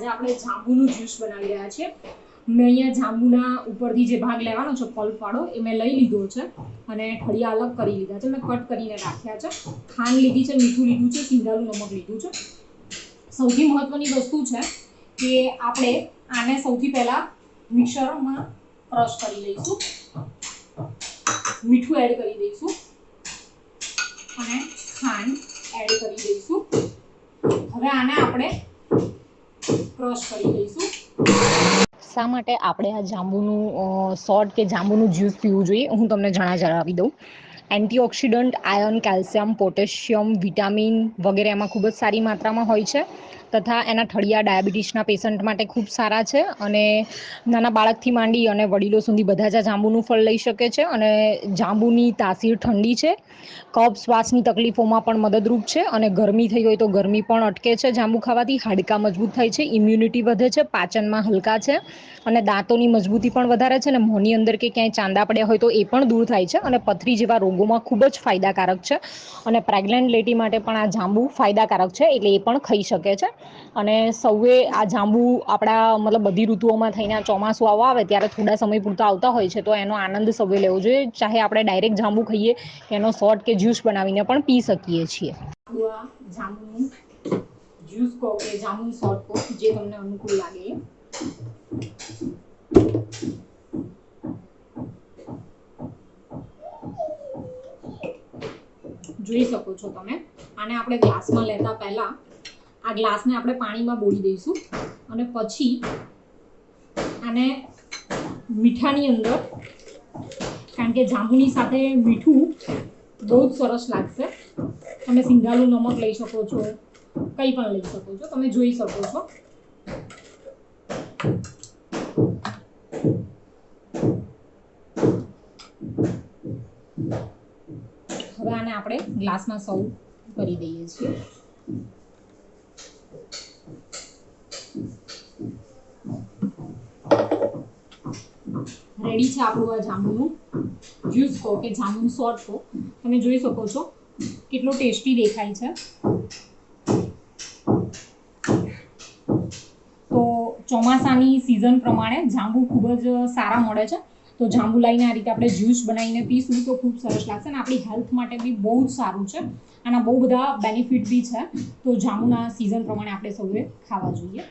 આજે આપણે જાંબુનું જ્યુસ બનાવી રહ્યા છીએ। મેં અહીંયા જાંબુના ઉપરથી જે ભાગ લેવાનો છે પલ્પવાળો એ મેં લઈ લીધો છે અને ઠળિયા અલગ કરી લીધા છે। મેં કટ કરીને રાખ્યા છે। ખાંડ લીધી છે, મીઠું લીધું છે, સિંધાલું નમક લીધું છે। સૌથી મહત્વની વસ્તુ છે કે આપણે આને સૌથી પહેલાં મિક્સરમાં ક્રશ કરી લઈશું, મીઠું એડ કરી દઈશું અને ખાંડ એડ કરી દઈશું। હવે આને આપણે ક્રશ કરી લઈશું। શા માટે આપણે આ જાંબુનું શોર્ટ કે જાંબુનું જ્યુસ પીવું જોઈએ હું તમને જણાવી દઉં। Antioxidant, iron, calcium, potassium, vitamin વગેરે એમાં ખૂબ જ સારી માત્રામાં હોય છે તથા એના ઠળિયા ડાયાબિટીસના પેશન્ટ માટે ખૂબ સારા છે અને નાના બાળકથી માંડી અને વડીલો સુધી બધા જ આ જાંબુનું ફળ લઈ શકે છે અને જાંબુની તાસીર ઠંડી છે, કફ શ્વાસની તકલીફોમાં પણ મદદરૂપ છે અને ગરમી થઈ હોય તો ગરમી પણ અટકે છે જાંબુ ખાવાથી। હાડકાં મજબૂત થાય છે, ઇમ્યુનિટી વધે છે, પાચનમાં હલકા છે અને દાંતોની મજબૂતી પણ વધારે છે અને મોંની અંદર કે ક્યાંય ચાંદા પડ્યા હોય તો એ પણ દૂર થાય છે અને પથરી જેવા રોગોમાં ખૂબ જ ફાયદાકારક છે અને પ્રેગ્નન્ટ લેડી માટે પણ આ જાંબુ ફાયદાકારક છે એટલે એ પણ ખાઈ શકે છે। અને સૌએ આ જાંબુ આપણા મતલબ બધી ઋતુઓમાં થઈને ચોમાસું આવે ત્યારે થોડા સમય પૂરતા આવતા હોય છે તો એનો આનંદ સૌએ લેવો જોઈએ। ચાહે આપણે ડાયરેક્ટ જાંબુ ખાઈએ એનો શોર્ટ કે જ્યુસ બનાવીને પણ પી શકીએ છીએ। જાંબુનું જ્યુસ કહો કે જાંબુનું શોર્ટ કહો, જે તમને અનુકૂળ લાગે એ। જોઈ શકો છો તમે। આને આપણે ગ્લાસમાં લેતા પહેલા આ ગ્લાસને આપણે પાણીમાં બોળી દઈશું અને પછી આને મીઠાની અંદર, કારણ કે જાંબુની સાથે મીઠું બહુ જ સરસ લાગશે। તમે સિંધાલું નમક લઈ શકો છો, કંઈ પણ લઈ શકો છો, તમે જોઈ શકો છો। હવે આને આપણે ગ્લાસમાં સર્વ કરી દઈએ છીએ। રેડી છે આપણું આ જાંબુનું જ્યુસ કહો કે જાંબુનું શોર્ટ કહો। તમે જોઈ શકો છો કેટલો ટેસ્ટી દેખાય છે। તો ચોમાસાની સિઝન પ્રમાણે જાંબુ ખૂબ જ સારા મળે છે તો જાંબુ લઈને આ રીતે આપણે જ્યુસ બનાવીને પીશું તો ખૂબ સરસ લાગશે અને આપણી હેલ્થ માટે બી બહુ જ સારું છે। આના બહુ બધા બેનિફિટ બી છે તો જાંબુના સિઝન પ્રમાણે આપણે સૌએ ખાવા જોઈએ।